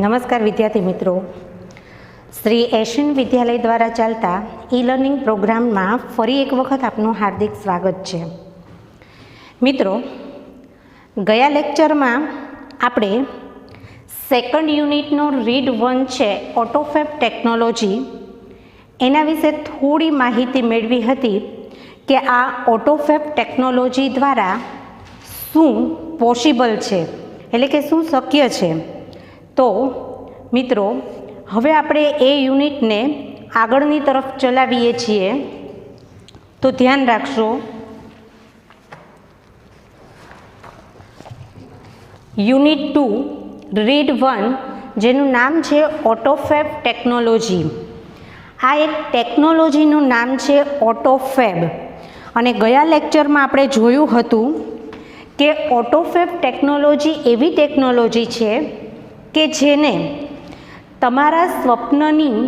નમસ્કાર વિદ્યાર્થી મિત્રો, શ્રી એશિયન વિદ્યાલય દ્વારા ચાલતા ઈ લર્નિંગ પ્રોગ્રામમાં ફરી એક વખત આપનું હાર્દિક સ્વાગત છે. મિત્રો, ગયા લેક્ચરમાં આપણે સેકન્ડ યુનિટનો રીડ 1 છે ઓટોફેબ ટેકનોલોજી, એના વિશે થોડી માહિતી મેળવી હતી કે આ ઓટોફેબ ટેકનોલોજી દ્વારા શું પોસિબલ છે, એટલે કે શું શક્ય છે. તો મિત્રો, હવે આપણે એ યુનિટને આગળની તરફ ચલાવીએ છીએ, તો ધ્યાન રાખશો. યુનિટ 2 રીડ 1, જેનું નામ છે ઓટોફેબ ટેકનોલોજી. આ એક ટેકનોલોજીનું નામ છે ઓટોફેબ, અને ગયા લેક્ચરમાં આપણે જોયું હતું કે ઓટોફેબ ટેકનોલોજી એવી ટેકનોલોજી છે કે જેને તમારા સ્વપ્નની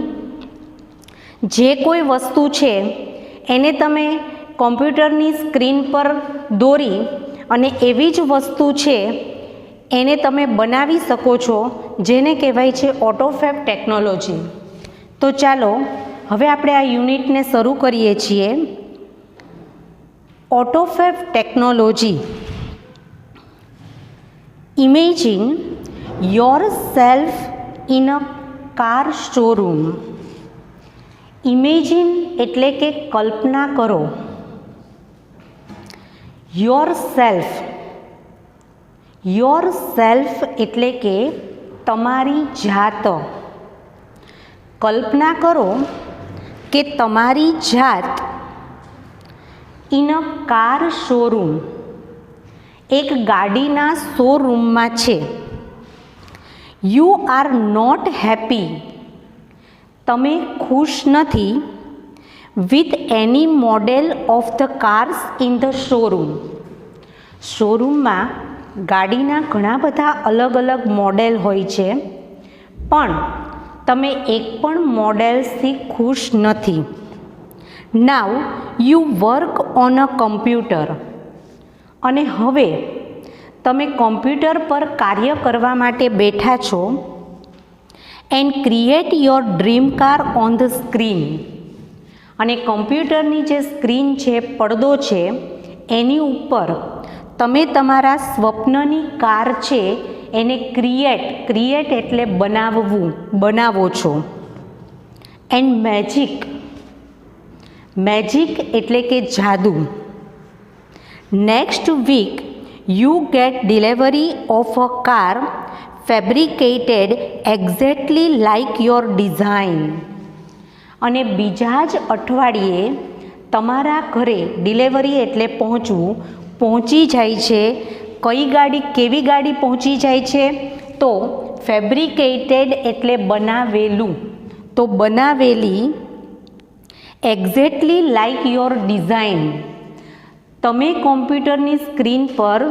જે કોઈ વસ્તુ છે એને તમે કોમ્પ્યુટરની સ્ક્રીન પર દોરી અને એવી જ વસ્તુ છે એને તમે બનાવી શકો છો, જેને કહેવાય છે ઓટોફેબ ટેકનોલોજી. તો ચાલો હવે આપણે આ યુનિટને શરૂ કરીએ છીએ. Autofab technology. Imagine yourself in a car showroom. Imagine એટલે કે કલ્પના કરો. યોરસેલ્ફ એટલે કે તમારી જાત. કલ્પના કરો કે તમારી જાત ઇન અ કાર શોરૂમ, એક ગાડીના શોરૂમમાં છે. યુ આર નોટ હેપી, તમે ખુશ નથી. With any model of the cars in the showroom, શોરૂમમાં ગાડીના ઘણા બધા અલગ અલગ મોડેલ હોય છે, પણ તમે એક પણ મોડેલ્સથી ખુશ નથી. Now you work on a computer, અને હવે તમે કોમ્પ્યુટર પર કાર્ય કરવા માટે બેઠા છો. And create your dream car on the screen, અને કોમ્પ્યુટરની જે સ્ક્રીન છે, પડદો છે, એની ઉપર તમે તમારા સ્વપ્નની કાર છે એને ક્રિએટ એટલે બનાવો છો. એન્ડ મેજિક એટલે કે જાદુ. Next week you get delivery of a car fabricated exactly like your design. અને બીજા જ અઠવાડિયે તમારા ઘરે ડિલિવરી એટલે પહોંચી જાય છે. કેવી ગાડી પહોંચી જાય છે? તો ફેબ્રિકેટેડ એટલે બનાવેલું, તો બનાવેલી. એક્ઝેક્ટલી લાઇક યોર ડિઝાઇન, તમે કોમ્પ્યુટરની સ્ક્રીન પર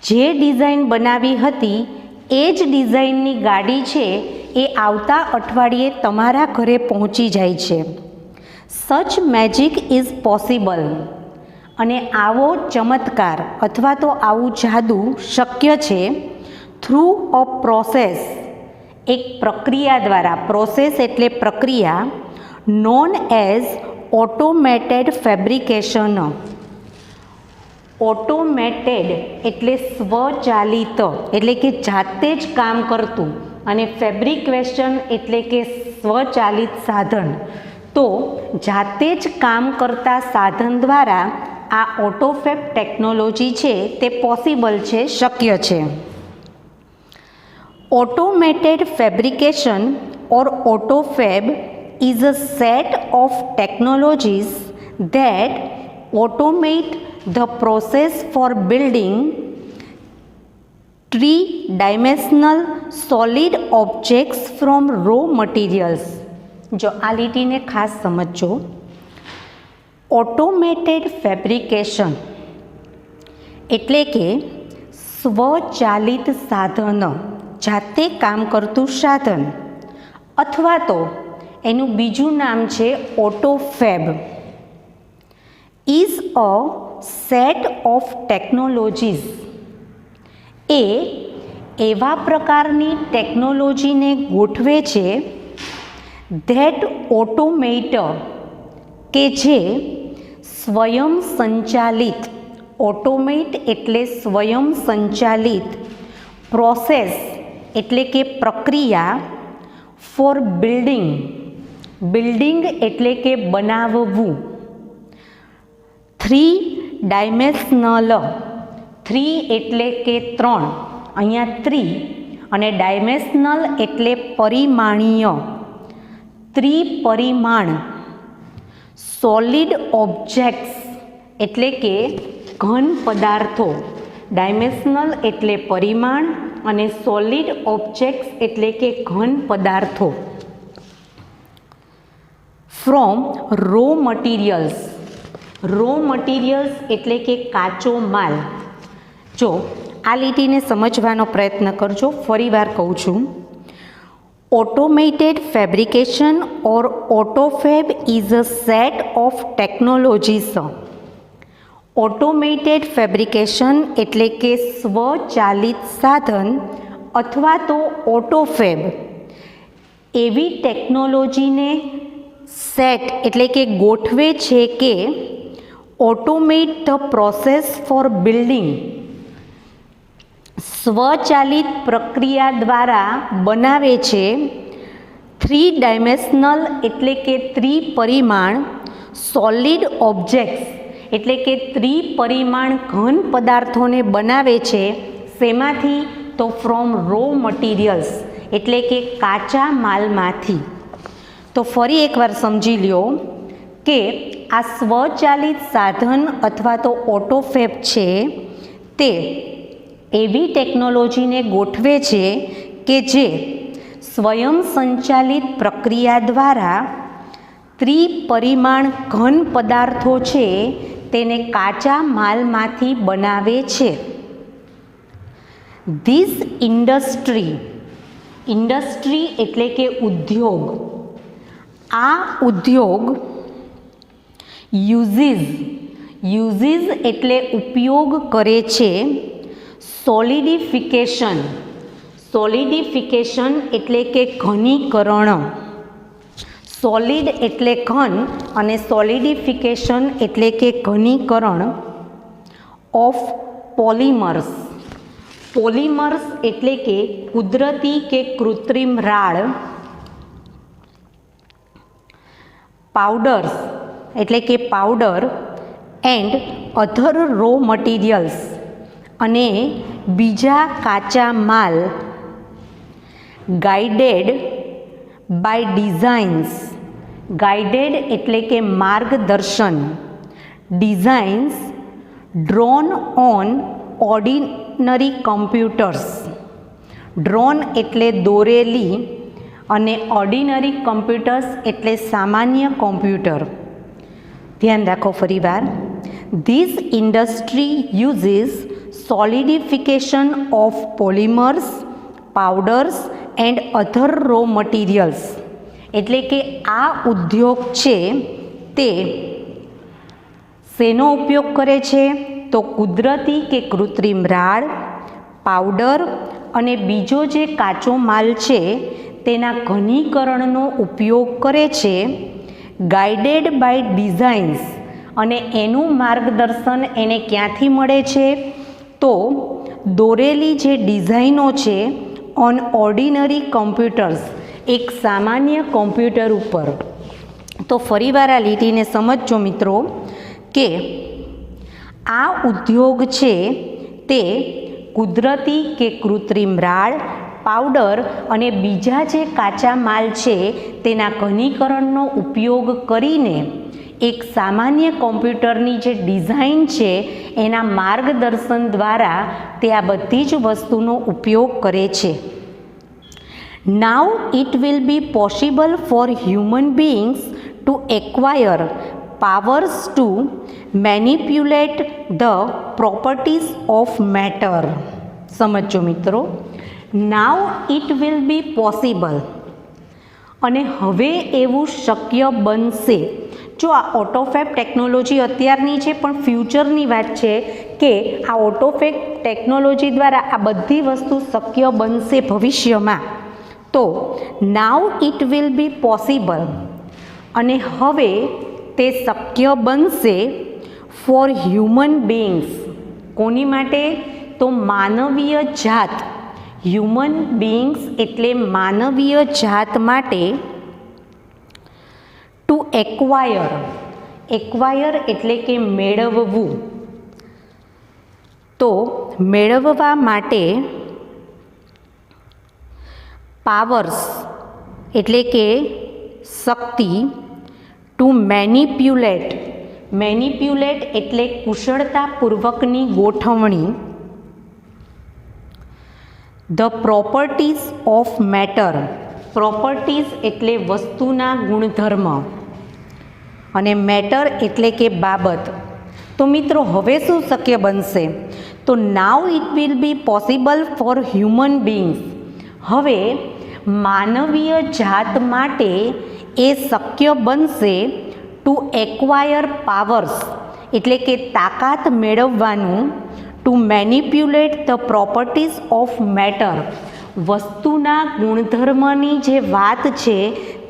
જે ડિઝાઇન બનાવી હતી એ જ ડિઝાઇનની ગાડી છે એ આવતા અઠવાડિયે તમારા ઘરે પહોંચી જાય છે. સચ મેજિક ઇઝ પોસિબલ, અને આવો ચમત્કાર અથવા તો આવું જાદુ શક્ય છે થ્રુ અ પ્રોસેસ, એક પ્રક્રિયા દ્વારા. પ્રોસેસ એટલે પ્રક્રિયા. Known as automated fabrication. Automated એટલે સ્વચાલિત, એટલે કે જાતે જ કામ કરતું, અને ફેબ્રિકેશન એટલે કે સ્વચાલિત સાધન. તો જાતે જ કામ કરતા સાધન દ્વારા આ ઓટોફેબ ટેકનોલોજી છે તે પોસિબલ છે, શક્ય છે. Automated fabrication or autofab is a set of technologies that automate the process for building three-dimensional solid objects from raw materials. જો આ લીટીને ખાસ સમજો. ઓટોમેટેડ ફેબ્રિકેશન એટલે કે સ્વચાલિત સાધન, જાતે કામ કરતું સાધન, અથવા તો એનું બીજું નામ છે ઓટોફેબ. is a set of technologies, એ એવા પ્રકારની ટેકનોલોજીને ગોઠવે છે ધેટ ઓટોમેટ કે જે સ્વયં સંચાલિત, ઓટોમેટ એટલે સ્વયં સંચાલિત, પ્રોસેસ એટલે કે પ્રક્રિયા, ફોર બિલ્ડિંગ, બિલ્ડિંગ એટલે કે બનાવવું, 3 ડાયમેન્શનલ, 3 એટલે કે 3, અહીંયા 3 અને ડાયમેન્શનલ એટલે પરિમાણીય, ત્રિપરિમાણ, સોલિડ ઓબ્જેક્ટ્સ એટલે કે ઘન પદાર્થો, ડાયમેન્શનલ એટલે પરિમાણ અને સોલિડ ઓબ્જેક્ટ્સ એટલે કે ઘન પદાર્થો, from raw materials, raw materials એટલે કે કાચો માલ. જો આ લીટીને સમજવાનો પ્રયત્ન કરજો, ફરીવાર કહું છું. Automated fabrication or AutoFab is a set of technologies. Automated fabrication એટલે કે સ્વચાલિત સાધન અથવા તો ઓટોફેબ એવી ટેકનોલોજીને સેટ એટલે કે ગોઠવે છે કે automate the process for building, સ્વચાલિત પ્રક્રિયા દ્વારા બનાવે છે 3 ડાયમેન્શનલ એટલે કે ત્રિપરિમાણ, સોલિડ ઓબ્જેક્ટ્સ એટલે કે ત્રિપરિમાણ ઘન પદાર્થોને બનાવે છે. શેમાંથી? તો ફ્રોમ રો મટીરિયલ્સ એટલે કે કાચા માલમાંથી. તો ફરી એકવાર સમજી લ્યો કે આ સ્વચાલિત સાધન અથવા તો ઓટોફેબ છે તે એવી ટેકનોલોજીને ગોઠવે છે કે જે સ્વયં સંચાલિત પ્રક્રિયા દ્વારા ત્રિપરિમાણ ઘન પદાર્થો છે તેને કાચા માલમાંથી બનાવે છે. ધીસ ઇન્ડસ્ટ્રી, ઇન્ડસ્ટ્રી એટલે કે ઉદ્યોગ, આ ઉદ્યોગ યુઝીસ એટલે ઉપયોગ કરે છે સોલિડિફિકેશન, સોલિડિફિકેશન એટલે કે ઘનીકરણ, સોલિડ એટલે ઘન અને સોલિડિફિકેશન એટલે કે ઘનીકરણ ઓફ પોલિમર્સ, પોલિમર્સ એટલે કે કુદરતી કે કૃત્રિમ રાળ, પાવડર્સ એટલે કે powder and other raw materials અને બીજા કાચા માલ, ગાઈડેડ બાય ડિઝાઇન્સ, ગાઈડેડ એટલે કે માર્ગદર્શન, designs drawn on ordinary computers, drone એટલે દોરેલી અને ઓર્ડિનરી કમ્પ્યુટર્સ એટલે સામાન્ય કોમ્પ્યુટર. ધ્યાન રાખો ફરીવાર. This industry uses solidification of polymers, powders and other raw materials. એટલે કે આ ઉદ્યોગ છે તે શેનો ઉપયોગ કરે છે? તો કુદરતી કે કૃત્રિમ રાળ, પાવડર અને બીજો જે કાચો માલ છે તેના ઘનીકરણનો ઉપયોગ કરે છે. ગાઈડેડ બાય ડિઝાઇન્સ અને એનું માર્ગદર્શન એને ક્યાંથી મળે છે? તો દોરેલી જે ડિઝાઇનો છે ઓન ઓર્ડિનરી કમ્પ્યુટર્સ, એક સામાન્ય કોમ્પ્યુટર ઉપર. તો ફરીવાર આ લીટીને સમજજો મિત્રો કે આ ઉદ્યોગ છે તે કુદરતી કે કૃત્રિમ રાળ, પાવડર અને બીજા જે કાચા માલ છે તેના ઘનીકરણનો ઉપયોગ કરીને એક સામાન્ય કોમ્પ્યુટરની જે ડિઝાઇન છે એના માર્ગદર્શન દ્વારા તે આ બધી જ વસ્તુનો ઉપયોગ કરે છે. Now it will be possible for human beings to acquire powers to manipulate the properties of matter. સમજો મિત્રો, now it will be possible, અને હવે એવું શક્ય બનશે. જો આ ઓટોફેબ ટેકનોલોજી અત્યારની છે પણ ફ્યુચરની વાત છે કે આ ઓટોફેબ ટેકનોલોજી દ્વારા આ બધી વસ્તુ શક્ય બનશે ભવિષ્યમાં. તો now it will be possible, અને હવે તે શક્ય બનશે ફોર હ્યુમન બીઇંગ્સ. કોની માટે? તો માનવીય જાત. હ્યુમન બીઇંગ્સ એટલે માનવીય જાત માટે ટુ એક્વાયર. એક્વાયર એટલે કે મેળવવું. તો મેળવવા માટે પાવર્સ એટલે કે શક્તિ. Two manipulate. મેનિપ્યુલેટ એટલે કુશળતાપૂર્વકની ગોઠવણી. The properties of matter. Properties એટલે વસ્તુના ગુણધર્મ, અને મેટર એટલે કે બાબત. તો મિત્રો હવે શું શક્ય બનશે? તો now it will be possible for human beings. હવે માનવીય જાત માટે એ શક્ય બનશે ટુ એક્વાયર પાવર્સ એટલે કે તાકાત મેળવવાનું. To manipulate the properties of matter. વસ્તુના ગુણધર્મની જે વાત છે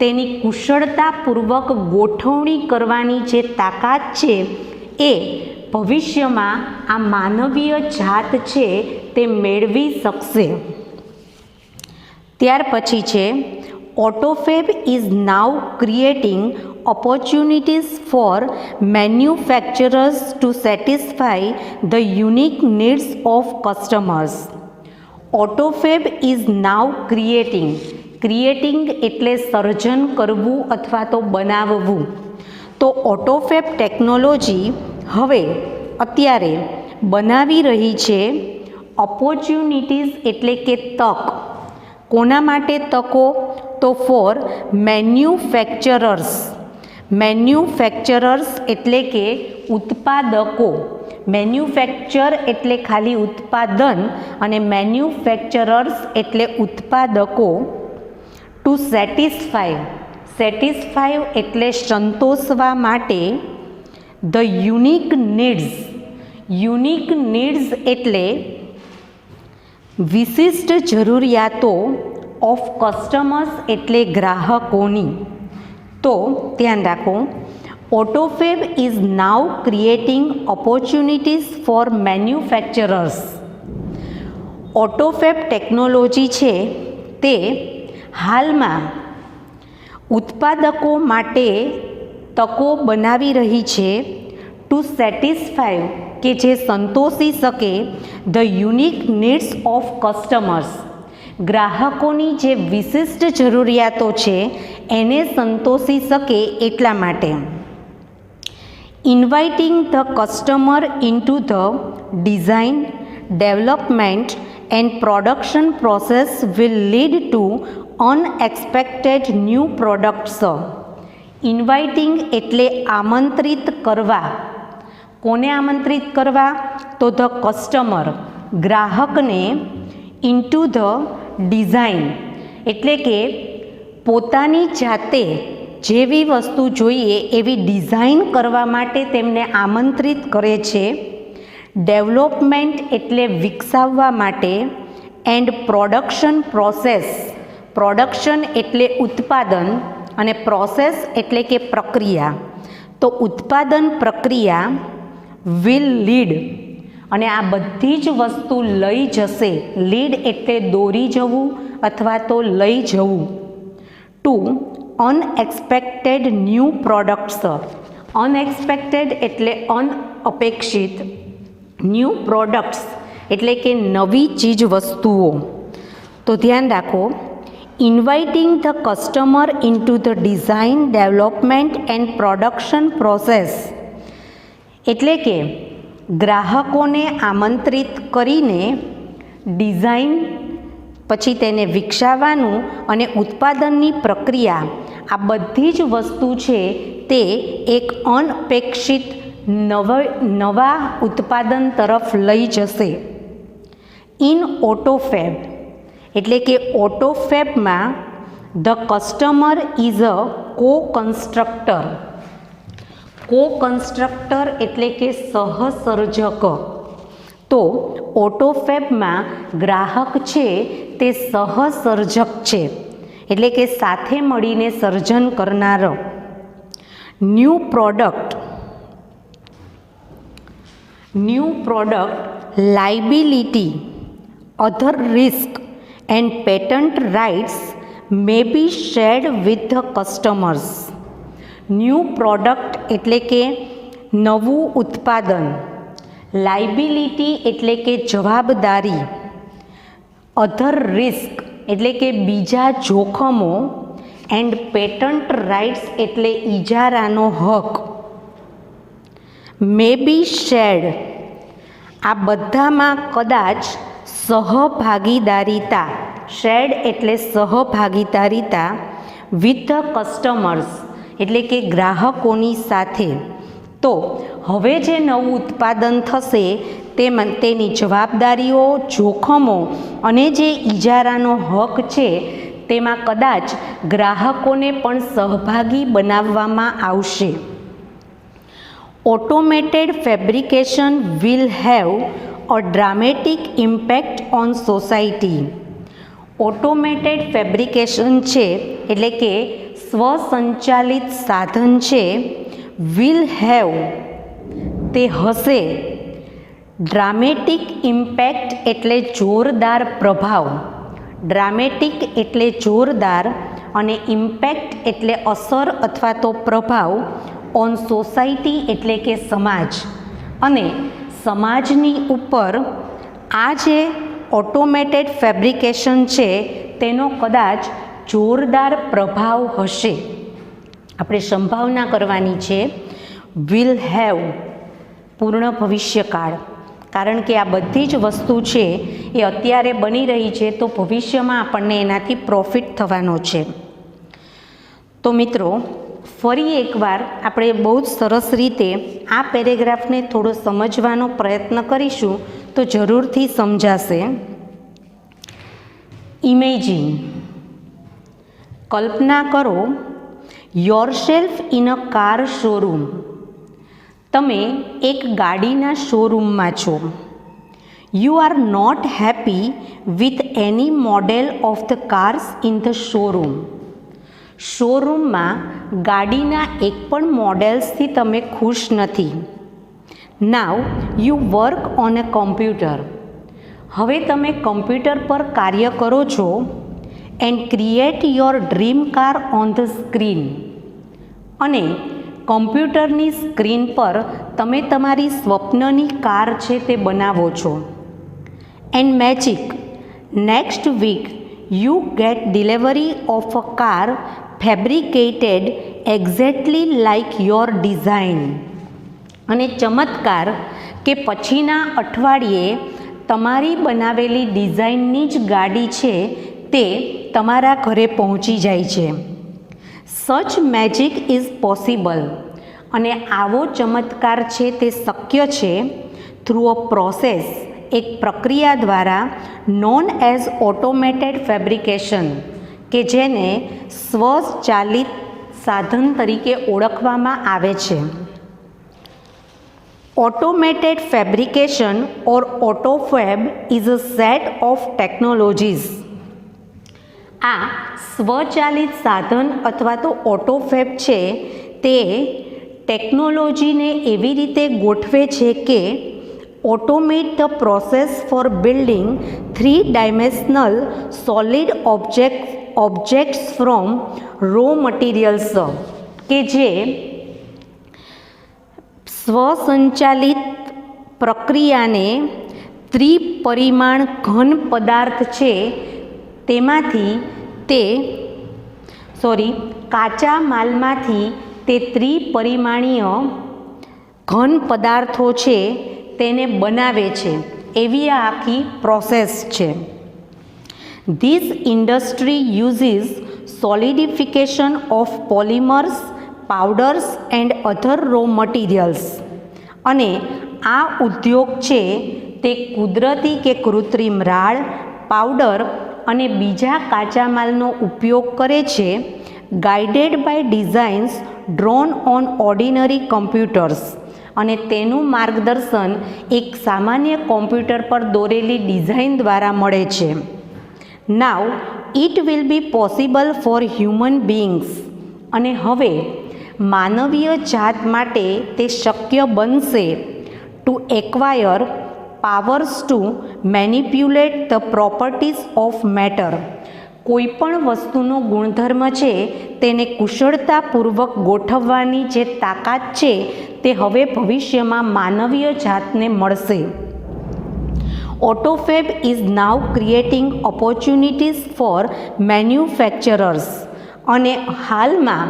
તેની કુશળતાપૂર્વક ગોઠવણી કરવાની જે તાકાત છે એ ભવિષ્યમાં આ માનવીય જાત છે તે મેળવી શકશે. ત્યાર પછી છે autofab is now creating opportunities for manufacturers to satisfy the unique needs of customers. Autofab is now creating. Creating એટલે સર્જન કરવું અથવા તો બનાવવું. તો ઓટોફેબ ટેકનોલોજી હવે અત્યારે બનાવી રહી છે ઓપોર્ચ્યુનિટીઝ એટલે કે તક. કોના માટે તકો? તો ફોર મેન્યુફેક્ચરર્સ. મેન્યુફેક્ચરર્સ એટલે કે ઉત્પાદકો. મેન્યુફેક્ચર એટલે ખાલી ઉત્પાદન, અને મેન્યુફેક્ચરર્સ એટલે ઉત્પાદકો. Two satisfy. સેટિસ્ફાય એટલે સંતોષવા માટે. The unique needs. Unique needs એટલે વિશિષ્ટ જરૂરિયાતો ઓફ કસ્ટમર્સ એટલે ગ્રાહકોની. તો ધ્યાન રાખો, autofab is now creating opportunities for manufacturers. Autofab technology છે તે હાલમાં ઉત્પાદકો માટે તકો બનાવી રહી છે. ટુ સેટિસ્ફાય કે જે સંતોષી શકે the unique needs of customers. ગ્રાહકોની જે વિશિષ્ટ જરૂરિયાતો છે એને સંતોષી શકે એટલા માટે. Inviting the customer into the design, development and production process will lead to unexpected new products. Inviting એટલે આમંત્રિત કરવા. કોને આમંત્રિત કરવા? તો ધ કસ્ટમર, ગ્રાહકને. ઇન્ટુ ધ ડિઝાઇન એટલે કે પોતાની જાતે જેવી વસ્તુ જોઈએ એવી ડિઝાઇન કરવા માટે તેમને આમંત્રિત કરે છે. ડેવલપમેન્ટ એટલે વિકસાવવા માટે. And production process. પ્રોડક્શન એટલે ઉત્પાદન, અને પ્રોસેસ એટલે કે પ્રક્રિયા. તો ઉત્પાદન પ્રક્રિયા વિલ લીડ, અને આ બધી જ વસ્તુ લઈ જશે. લીડ એટલે દોરી જવું અથવા તો લઈ જવું. To unexpected new products. Unexpected એટલે અનઅપેક્ષિત. ન્યૂ પ્રોડક્ટ્સ એટલે કે નવી ચીજ વસ્તુઓ. તો ધ્યાન રાખો, inviting the customer into the design, development and production process એટલે કે ગ્રાહકોને આમંત્રિત કરીને ડિઝાઇન, પછી તેને વિકસાવવાનું અને ઉત્પાદનની પ્રક્રિયા, આ બધી જ વસ્તુ છે તે એક અનપેક્ષિત નવા ઉત્પાદન તરફ લઈ જશે. ઇન ઓટોફેબ એટલે કે ઓટોફેબમાં the customer is a co constructor એટલે કે સહસર્જક. તો ઓટોફેબમાં ગ્રાહક છે તે સહસર્જક છે, એટલે કે સાથે મળીને સર્જન કરનાર. New product liability, other risk and patent rights may be shared with the customers. New product એટલે કે નવું ઉત્પાદન, લાયબિલિટી એટલે કે જવાબદારી, અધર રિસ્ક એટલે કે બીજા જોખમો, એન્ડ પેટન્ટ રાઇટ્સ એટલે ઇજારાનો હક. મે બી શેર્ડ, આ બધામાં કદાચ સહભાગીદારીતા, શેર્ડ એટલે સહભાગીદારીતા, વિથ ધ કસ્ટમર્સ એટલે કે ગ્રાહકોની સાથે. તો હવે જે નવું ઉત્પાદન થશે તેની જવાબદારીઓ, જોખમો અને જે ઇજારાનો હક છે તેમાં કદાચ ગ્રાહકોને પણ સહભાગી બનાવવામાં આવશે. Automated fabrication will have uh dramatic impact on society. Automated fabrication છે એટલે કે સ્વસંચાલિત સાધન છે, વિલ હેવ તે હશે, ડ્રામેટિક ઇમ્પેક્ટ એટલે જોરદાર પ્રભાવ, ડ્રામેટિક એટલે જોરદાર અને ઇમ્પેક્ટ એટલે અસર અથવા તો પ્રભાવ, ઓન સોસાયટી એટલે કે સમાજ, અને સમાજની ઉપર આ જે ઓટોમેટેડ ફેબ્રિકેશન છે તેનો કદાચ જોરદાર પ્રભાવ હશે. આપણે સંભાવના કરવાની છે વિલ હેવ, પૂર્ણ ભવિષ્યકાળ, કારણ કે આ બધી જ વસ્તુ છે એ અત્યારે બની રહી છે તો ભવિષ્યમાં આપણને એનાથી પ્રોફિટ થવાનો છે. તો મિત્રો ફરી એકવાર આપણે બહુ જ સરસ રીતે આ પેરેગ્રાફને થોડો સમજવાનો પ્રયત્ન કરીશું તો જરૂરથી સમજાશે. ઇમેજિન, કલ્પના કરો, yourself in a car showroom. તમે એક ગાડીના શોરૂમમાં છો. You are not happy with any model of the cars in the showroom. શોરૂમમાં ગાડીના એક પણ મોડેલ્સથી તમે ખુશ નથી. Now you work on a computer. હવે તમે કમ્પ્યુટર પર કાર્ય કરો છો. And create your dream car on the screen. અને કમ્પ્યુટરની સ્ક્રીન પર તમે તમારી સ્વપ્નની કાર છે તે બનાવો છો. And magic, next week you get delivery of a car fabricated exactly like your design. અને ચમત્કાર કે પછીના અઠવાડિયે તમારી બનાવેલી ડિઝાઇનની જ ગાડી છે તે તમારા ઘરે પહોંચી જાય છે. સચ મેજિક ઇઝ પોસિબલ. અને આવો ચમત્કાર છે તે શક્ય છે થ્રુ અ પ્રોસેસ, એક પ્રક્રિયા દ્વારા, નોન એઝ ઓટોમેટેડ ફેબ્રિકેશન, કે જેને સ્વચાલિત સાધન તરીકે ઓળખવામાં આવે છે. Automated fabrication or autofab is a set of technologies. આ સ્વચાલિત સાધન અથવા તો ઓટોફેબ છે તે ટેકનોલોજીને એવી રીતે ગોઠવે છે કે automate the process for building 3-dimensional solid objects from raw materials, કે જે સ્વસંચાલિત પ્રક્રિયાને ત્રિપરિમાણ ઘન પદાર્થ છે તેમાંથી કાચા માલમાંથી તે ત્રિપરિમાણીય ઘન પદાર્થો છે તેને બનાવે છે, એવી આ આખી પ્રોસેસ છે. This industry uses solidification of polymers, powders and other raw materials. અને આ ઉદ્યોગ છે તે કુદરતી કે કૃત્રિમ રાળ, પાવડર અને બીજા કાચા માલનો ઉપયોગ કરે છે, guided by designs drawn on ordinary computers. અને તેનું માર્ગદર્શન એક સામાન્ય કોમ્પ્યુટર પર દોરેલી ડિઝાઇન દ્વારા મળે છે. Now it will be possible for human beings, અને હવે માનવીય જાત માટે તે શક્ય બનશે to acquire powers to manipulate the properties of matter. કોઈ પણ વસ્તુનો ગુણધર્મ છે તેને કુશળતાપૂર્વક ગોઠવવાની જે તાકાત છે તે હવે ભવિષ્યમાં માનવીય જાતને મળશે. Autofab is now creating opportunities for manufacturers. અને હાલમાં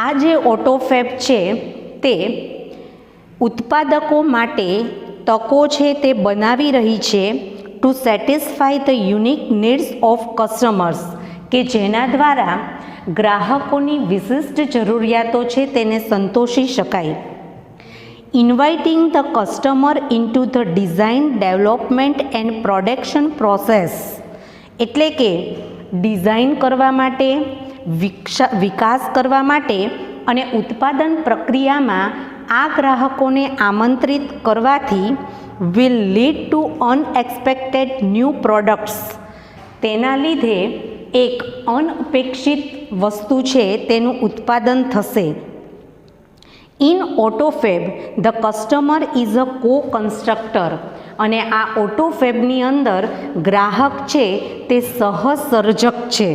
આ જે ઓટોફેબ છે તે ઉત્પાદકો માટે તકો છે તે બનાવી રહી છે to satisfy the unique needs of customers, કે જેના દ્વારા ગ્રાહકોની વિશિષ્ટ જરૂરિયાતો છે તેને સંતોષી શકાય. Inviting the customer into the design development and production process, એટલે કે ડિઝાઇન કરવા માટે, વિકાસ કરવા માટે અને ઉત્પાદન પ્રક્રિયામાં આ ગ્રાહકોને આમંત્રિત કરવાથી will lead to unexpected new products. તેના લીધે એક અનપેક્ષિત વસ્તુ છે તેનું ઉત્પાદન થશે. In autofab the customer is a co constructor, અને આ ઓટોફેબની અંદર ગ્રાહક છે તે સહસર્જક છે.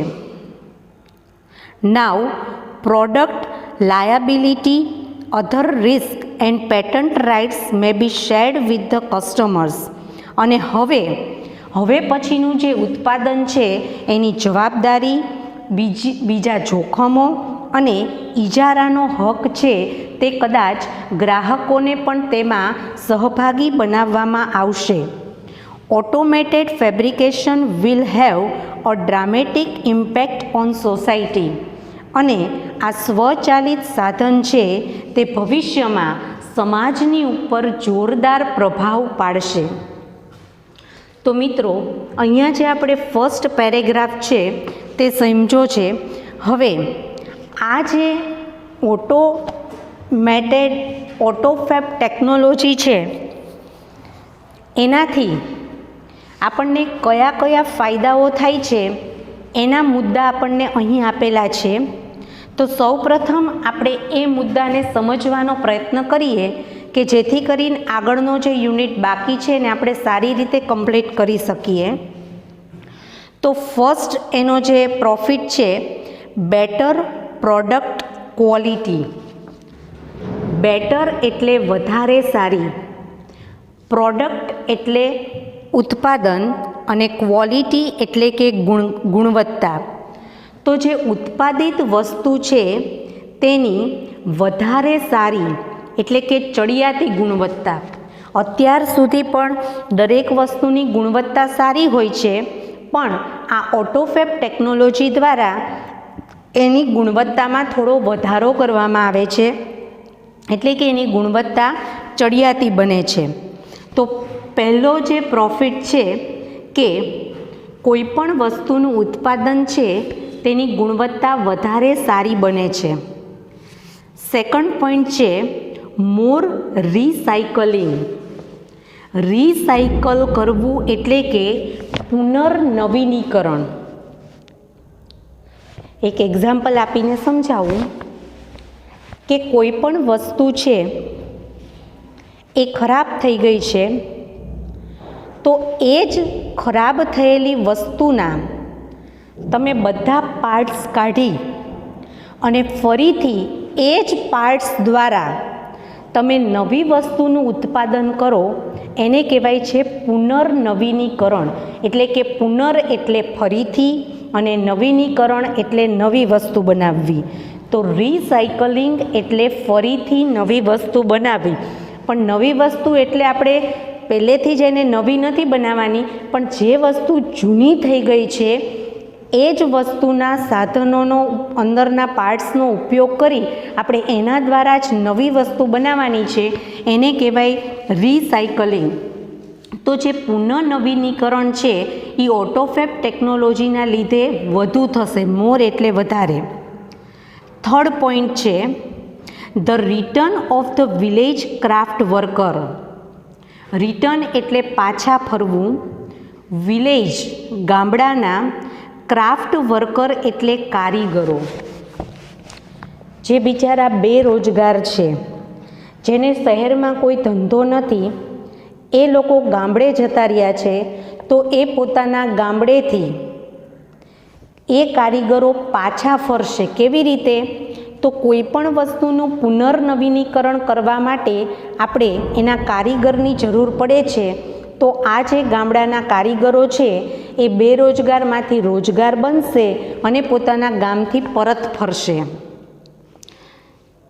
Now product liability, other risk and patent rights may be shared with the customers. અને હવે પછીનું જે ઉત્પાદન છે એની જવાબદારી, બીજા જોખમો અને ઇજારાનો હક છે તે કદાચ ગ્રાહકોને પણ તેમાં સહભાગી બનાવવામાં આવશે. Automated fabrication will have uh dramatic impact on society. અને આ સ્વચાલિત સાધન છે તે ભવિષ્યમાં સમાજની ઉપર જોરદાર પ્રભાવ પાડશે. તો મિત્રો, અહીંયા જે આપણે ફર્સ્ટ પેરેગ્રાફ છે તે સમજો છે. હવે આ જે ઓટોફેબ ટેકનોલોજી છે એનાથી આપણને કયા કયા ફાયદાઓ થાય છે એના મુદ્દા આપણને અહીં આપેલા છે. તો સૌપ્રથમ આપણે એ મુદ્દાને સમજવાનો પ્રયત્ન કરીએ કે જેથી કરીને આગળનો જે યુનિટ બાકી છે ને આપણે સારી રીતે કમ્પ્લીટ કરી શકીએ. તો ફર્સ્ટ એનો જે પ્રોફિટ છે, બેટર પ્રોડક્ટ ક્વોલિટી. બેટર એટલે વધારે સારી, પ્રોડક્ટ એટલે ઉત્પાદન, અને ક્વોલિટી એટલે કે ગુણવત્તા. તો જે ઉત્પાદિત વસ્તુ છે તેની વધારે સારી એટલે કે ચડિયાતી ગુણવત્તા. અત્યાર સુધી પણ દરેક વસ્તુની ગુણવત્તા સારી હોય છે, પણ આ ઓટોફેબ ટેકનોલોજી દ્વારા એની ગુણવત્તામાં થોડો વધારો કરવામાં આવે છે, એટલે કે એની ગુણવત્તા ચડિયાતી બને છે. તો પહેલો જે પ્રોફિટ છે કે કોઈ પણ વસ્તુનું ઉત્પાદન છે તેની ગુણવત્તા વધારે સારી બને છે. સેકન્ડ પોઈન્ટ છે મોર રિસાયકલિંગ. રિસાયકલ કરવું એટલે કે પુનર્નવીનીકરણ. એક એક્ઝામ્પલ આપીને સમજાવું કે કોઈ પણ વસ્તુ છે એ ખરાબ થઈ ગઈ છે, તો એ જ ખરાબ થયેલી વસ્તુના તમે બધા પાર્ટ્સ કાઢી અને ફરીથી એ જ પાર્ટ્સ દ્વારા તમે નવી વસ્તુનું ઉત્પાદન કરો, એને કહેવાય છે પુનર્નવીનીકરણ. એટલે કે પુનર એટલે ફરીથી અને નવીનીકરણ એટલે નવી વસ્તુ બનાવવી. તો રિસાયકલિંગ એટલે ફરીથી નવી વસ્તુ બનાવવી. પણ નવી વસ્તુ એટલે આપણે પહેલેથી જ એને નવી નથી બનાવવાની, પણ જે વસ્તુ જૂની થઈ ગઈ છે એ જ વસ્તુના સાધનોનો, અંદરના પાર્ટ્સનો ઉપયોગ કરી આપણે એના દ્વારા જ નવી વસ્તુ બનાવવાની છે, એને કહેવાય રિસાયકલિંગ. તો જે પુનઃનવીનીકરણ છે એ ઓટોફેબ ટેકનોલોજીના લીધે વધુ થશે. મોર એટલે વધારે. થર્ડ પોઈન્ટ છે the return of the village craft worker. Return એટલે પાછા ફરવું, વિલેજ ગામડાના, ક્રાફ્ટ વર્કર એટલે કારીગરો. જે બિચારા બેરોજગાર છે, જેને શહેરમાં કોઈ ધંધો નથી, એ લોકો ગામડે જતા રહ્યા છે, તો એ પોતાના ગામડેથી એ કારીગરો પાછા ફરશે. કેવી રીતે? તો કોઈ પણ વસ્તુનું પુનર્નવીનીકરણ કરવા માટે આપણે એના કારીગરની જરૂર પડે છે. તો આ જે ગામડાના કારીગરો છે એ બેરોજગારમાંથી રોજગાર બનશે અને પોતાના ગામથી પરત ફરશે.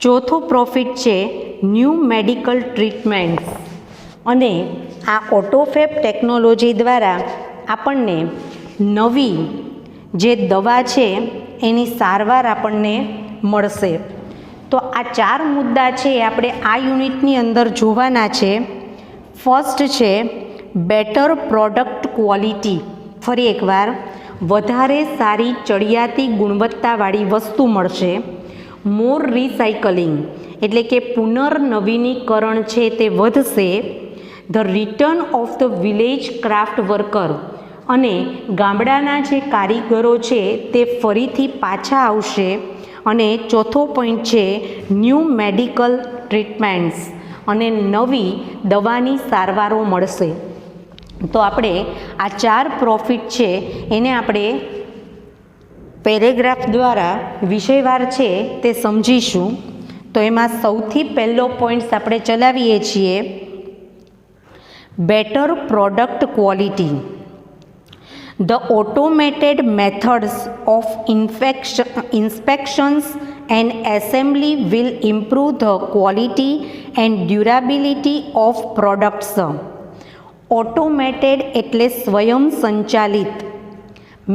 ચોથો પ્રોફિટ છે ન્યૂ મેડિકલ ટ્રીટમેન્ટ્સ. અને આ ઓટોફેબ ટેકનોલોજી દ્વારા આપણને નવી જે દવા છે એની સારવાર આપણને મળશે. તો આ 4 મુદ્દા છે આપણે આ યુનિટની અંદર જોવાના છે. ફર્સ્ટ છે બેટર પ્રોડક્ટ ક્વોલિટી. ફરી એકવાર, વધારે સારી ચડિયાતી ગુણવત્તાવાળી વસ્તુ મળશે. મોર રિસાયકલિંગ એટલે કે પુનર્નવીનીકરણ છે તે વધશે. The return of the village craft worker, અને ગામડાના જે કારીગરો છે તે ફરીથી પાછા આવશે. અને ચોથો પોઈન્ટ છે ન્યૂ મેડિકલ ટ્રીટમેન્ટ્સ, અને નવી દવાની સારવારો મળશે. તો આપણે આ 4 પ્રોફિટ છે એને આપણે પેરેગ્રાફ દ્વારા વિષયવાર છે તે સમજીશું. તો એમાં સૌથી પહેલો પોઈન્ટ આપણે ચલાવીએ છીએ better product quality. The automated methods of inspections and assembly will improve the quality and durability of products. Automated એટલે સ્વયં સંચાલિત,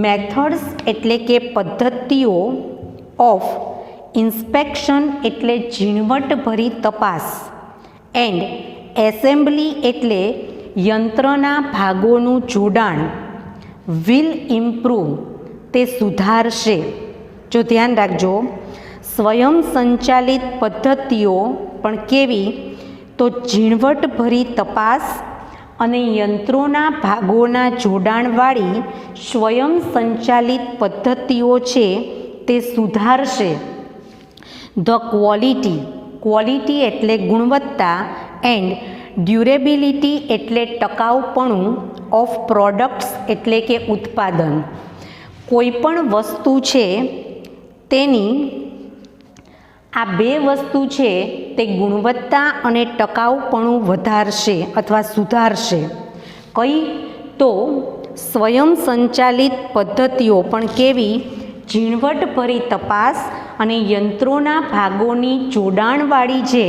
મેથડ્સ એટલે કે પદ્ધતિઓ, ઓફ ઇન્સ્પેક્શન એટલે ઝીણવટભરી તપાસ, એન્ડ એસેમ્બલી એટલે યંત્રના ભાગોનું જોડાણ, વિલ ઇમ્પ્રૂવ તે સુધારશે. જો ધ્યાન રાખજો, સ્વયં સંચાલિત પદ્ધતિઓ પણ કેવી? તો ઝીણવટભરી તપાસ અને યંત્રોના ભાગોના જોડાણવાળી સ્વયં સંચાલિત પદ્ધતિઓ છે તે સુધારશે. ધ ક્વોલિટી, ક્વોલિટી એટલે ગુણવત્તા, એન્ડ ડ્યુરેબિલિટી એટલે ટકાઉપણું, ઓફ પ્રોડક્ટ્સ એટલે કે ઉત્પાદન. કોઈ પણ વસ્તુ છે તેની આ 2 વસ્તુ છે તે ગુણવત્તા અને ટકાઉપણું વધારશે અથવા સુધારશે. કઈ? તો સ્વયં સંચાલિત પદ્ધતિઓ પણ કેવી? ઝીણવટભરી તપાસ અને યંત્રોના ભાગોની જોડાણવાળી જે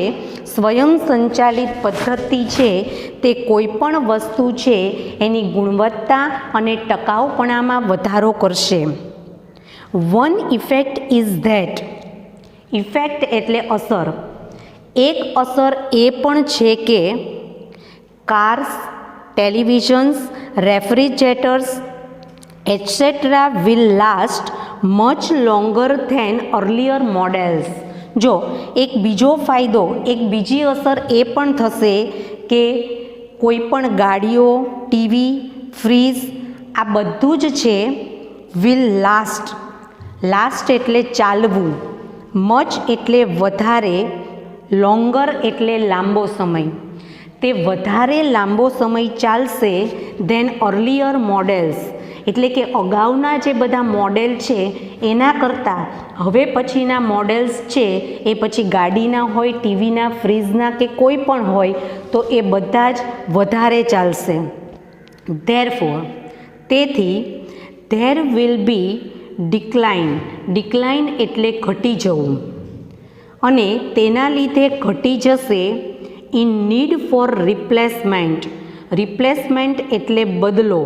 સ્વયં સંચાલિત પદ્ધતિ છે તે કોઈપણ વસ્તુ છે એની ગુણવત્તા અને ટકાઉપણામાં વધારો કરશે. One effect is that, effect એટલે અસર. એક અસર એ પણ છે કે cars, televisions, refrigerators etcetera will last much longer than earlier models. જો એક બીજો ફાયદો, એક બીજી અસર એ પણ થશે કે કોઈ પણ ગાડીઓ, ટીવી, ફ્રીજ આ બધું જ છે વિલ લાસ્ટ. લાસ્ટ એટલે ચાલવું, મચ એટલે વધારે, લોંગર એટલે લાંબો સમય. તે વધારે લાંબો સમય ચાલશે ધેન અર્લિયર મોડેલ્સ, એટલે કે અગાઉના જે બધા મોડેલ છે એના કરતાં હવે પછીના મોડેલ્સ છે એ પછી ગાડીના હોય, ટીવીના, ફ્રીજના કે કોઈ પણ હોય તો એ બધા જ વધારે ચાલશે. ધેરફોર તેથી there will be decline, decline એટલે ઘટી જવું, અને તેના લીધે ઘટી જશે in need four replacement. Replacement એટલે બદલો.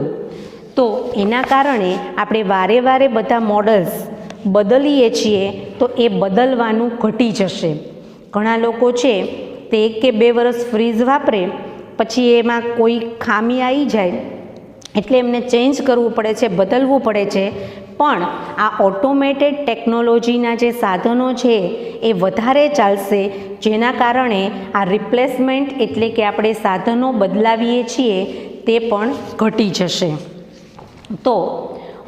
તો એના કારણે આપણે વારે વારે બધા મોડલ્સ બદલીએ છીએ તો એ બદલવાનું ઘટી જશે. ઘણા લોકો છે તે 1 કે 2 વર્ષ ફ્રીજ વાપરે, પછી એમાં કોઈ ખામી આવી જાય એટલે એમને ચેન્જ કરવું પડે છે, બદલવું પડે છે. પણ આ ઓટોમેટેડ ટેકનોલોજીના જે સાધનો છે એ વધારે ચાલશે, જેના કારણે આ રિપ્લેસમેન્ટ એટલે કે આપણે સાધનો બદલાવીએ છીએ તે પણ ઘટી જશે. તો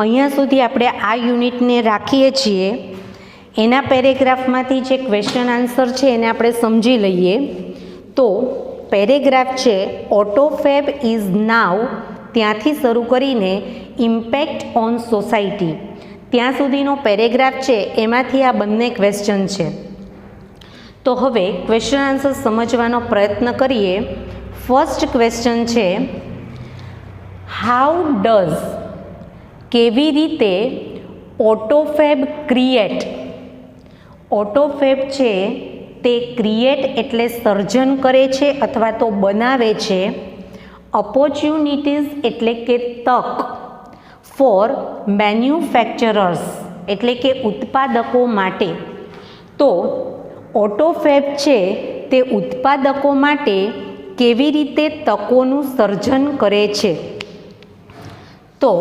અહીંયા સુધી આપણે આ યુનિટને રાખીએ છીએ. એના પેરેગ્રાફમાંથી જે ક્વેશ્ચન આન્સર છે એને આપણે સમજી લઈએ. તો પેરેગ્રાફ છે ઓટોફેબ ઇઝ નાવ, ત્યાંથી શરૂ કરીને ઇમ્પેક્ટ ઓન સોસાયટી ત્યાં સુધીનો પેરેગ્રાફ છે, એમાંથી આ બંને ક્વેશ્ચન છે. તો હવે ક્વેશ્ચન આન્સર સમજવાનો પ્રયત્ન કરીએ. ફર્સ્ટ ક્વેશ્ચન છે હાઉ ડઝ, કેવી રીતે ઓટોફેબ ક્રિએટ, ઓટોફેબ છે તે ક્રિએટ એટલે સર્જન કરે છે અથવા તો બનાવે છે, ઓપોર્ચ્યુનિટીઝ એટલે કે તક, ફોર મેન્યુફેક્ચરર્સ એટલે કે ઉત્પાદકો માટે. તો ઓટોફેબ છે તે ઉત્પાદકો માટે કેવી રીતે તકોનું સર્જન કરે છે. તો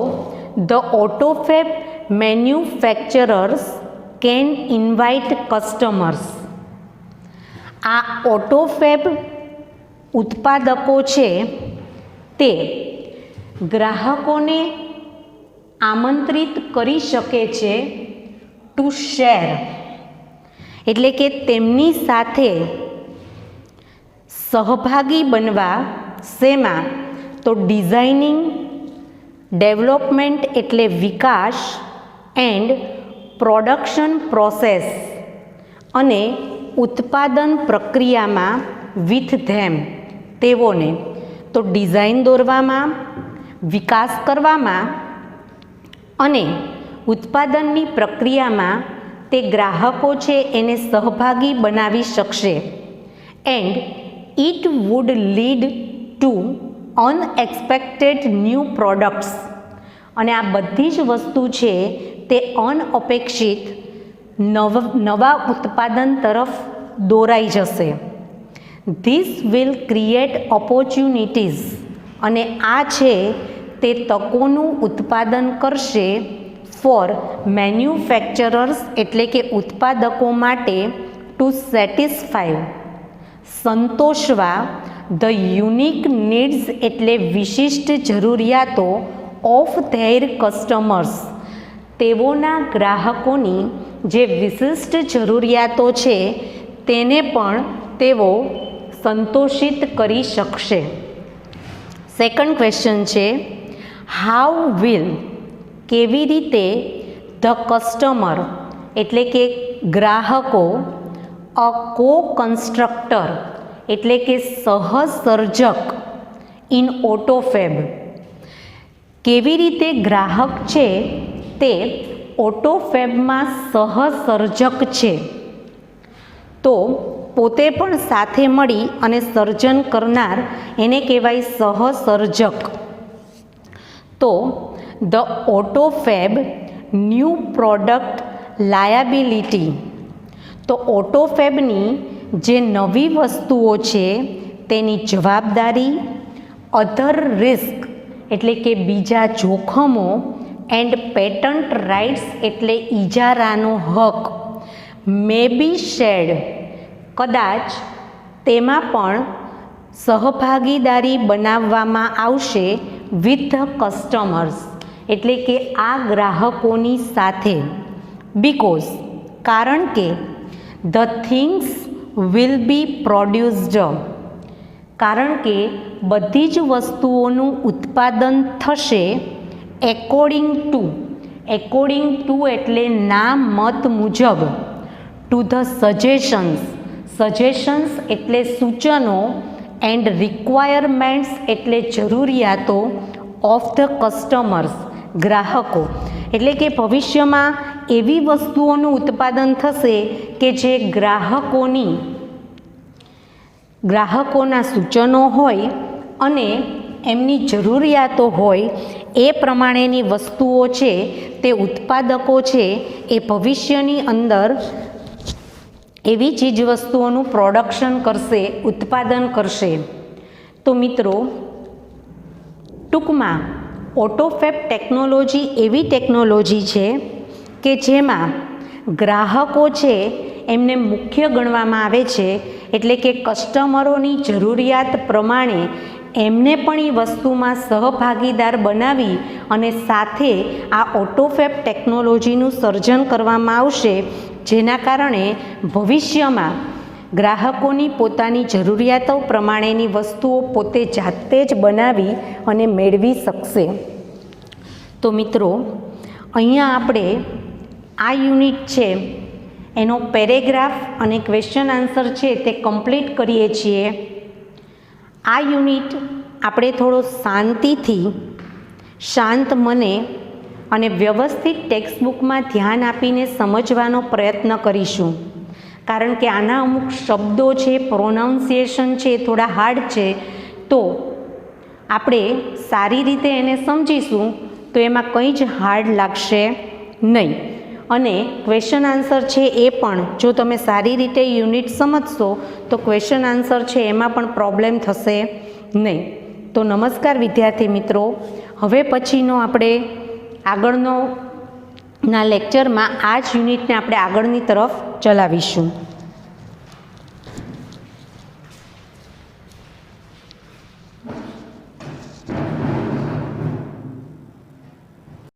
the autofab manufacturers can invite customers. આ ઓટોફેબ ઉત્પાદકો છે તે ગ્રાહકોને આમંત્રિત કરી શકે છે ટુ શેર, એટલે કે તેમની સાથે સહભાગી બનવા. શેમાં? તો ડિઝાઇનિંગ, ડેવલપમેન્ટ એટલે વિકાસ, એન્ડ પ્રોડક્શન પ્રોસેસ અને ઉત્પાદન પ્રક્રિયામાં વિથ ધેમ તેઓને. તો ડિઝાઇન દોરવામાં, વિકાસ કરવામાં અને ઉત્પાદનની પ્રક્રિયામાં તે ગ્રાહકો છે એને સહભાગી બનાવી શકશે. And it would lead to unexpected new products. અને આ બધી જ વસ્તુ છે તે અનઅપેક્ષિત નવા ઉત્પાદન તરફ દોરાઈ જશે. This will create opportunities. અને આ છે તે તકોનું ઉત્પાદન કરશે ફોર મેન્યુફેક્ચરર્સ એટલે કે ઉત્પાદકો માટે ટુ સેટિસ્ફાય સંતોષવા ધ યુનિક નીડ્સ એટલે વિશિષ્ટ જરૂરિયાતો ઓફ ધેર કસ્ટમર્સ તેઓના ગ્રાહકોની જે વિશિષ્ટ જરૂરિયાતો છે તેને પણ તેઓ સંતોષિત કરી શકશે. સેકન્ડ ક્વેશ્ચન છે હાઉ વિલ, કેવી રીતે ધ કસ્ટમર એટલે કે ગ્રાહકો, અ કો કન્સ્ટ્રક્ટર એટલે કે સહસર્જક ઇન ઓટોફેબ, કેવી રીતે ગ્રાહક છે તે ઓટોફેબમાં સહસર્જક છે. તો પોતે પણ સાથે મળી અને સર્જન કરનાર એને કહેવાય સહસર્જક. તો ધ ઓટોફેબ ન્યૂ પ્રોડક્ટ લાયાબિલિટી. તો ઓટોફેબની જે નવી વસ્તુઓ છે તેની જવાબદારી, અધર રિસ્ક એટલે કે બીજા જોખમો, એન્ડ પેટન્ટ રાઇટ્સ એટલે ઇજારાનો હક, મે બી શેર્ડ કદાચ તેમાં પણ સહભાગીદારી બનાવવામાં આવશે વિથ ધ કસ્ટમર્સ એટલે કે આ ગ્રાહકોની સાથે. બીકોઝ કારણ કે the things will be produced કારણ કે બધી જ વસ્તુઓનું ઉત્પાદન થશે એકોર્ડિંગ ટુ એટલે ના મત મુજબ, ટુ ધ સજેશન્સ એટલે સૂચનો, એન્ડ રિક્વાયરમેન્ટ્સ એટલે જરૂરિયાતો ઓફ ધ કસ્ટમર્સ ગ્રાહકો. એટલે કે ભવિષ્યમાં એવી વસ્તુઓનું ઉત્પાદન થશે કે જે ગ્રાહકોના સૂચનો હોય અને એમની જરૂરિયાતો હોય એ પ્રમાણેની વસ્તુઓ છે તે ઉત્પાદકો છે એ ભવિષ્યની અંદર એવી ચીજવસ્તુઓનું પ્રોડક્શન કરશે, ઉત્પાદન કરશે. તો મિત્રો ટૂંકમાં ઓટોફેબ ટેકનોલોજી એવી ટેકનોલોજી છે કે જેમાં ગ્રાહકો છે એમને મુખ્ય ગણવામાં આવે છે, એટલે કે કસ્ટમરોની જરૂરિયાત પ્રમાણે એમને પણ એ વસ્તુમાં સહભાગીદાર બનાવી અને સાથે આ ઓટોફેબ ટેકનોલોજીનું સર્જન કરવામાં આવશે, જેના કારણે ભવિષ્યમાં ગ્રાહકોની પોતાની જરૂરિયાતો પ્રમાણેની વસ્તુઓ પોતે જાતે જ બનાવી અને મેળવી શકશે. તો મિત્રો, અહીંયા આપણે આ યુનિટ છે એનો પેરેગ્રાફ અને ક્વેશ્ચન આન્સર છે તે કમ્પ્લીટ કરીએ છીએ. આ યુનિટ આપણે થોડો શાંતિથી, શાંત મને અને વ્યવસ્થિત ટેક્સ્ટબુકમાં ધ્યાન આપીને સમજવાનો પ્રયત્ન કરીશું, કારણ કે આના અમુક શબ્દો છે, પ્રોનાઉન્સિએશન છે, થોડા હાર્ડ છે. તો આપણે સારી રીતે એને સમજીશું તો એમાં કંઈ જ હાર્ડ લાગશે નહીં. અને ક્વેશ્ચન આન્સર છે એ પણ જો તમે સારી રીતે યુનિટ સમજશો તો ક્વેશ્ચન આન્સર છે એમાં પણ પ્રોબ્લેમ થશે નહીં. તો નમસ્કાર વિદ્યાર્થી મિત્રો, હવે પછીનો આપણે આગળના લેક્ચરમાં આ જ યુનિટને આપણે આગળની તરફ ચલાવીશું.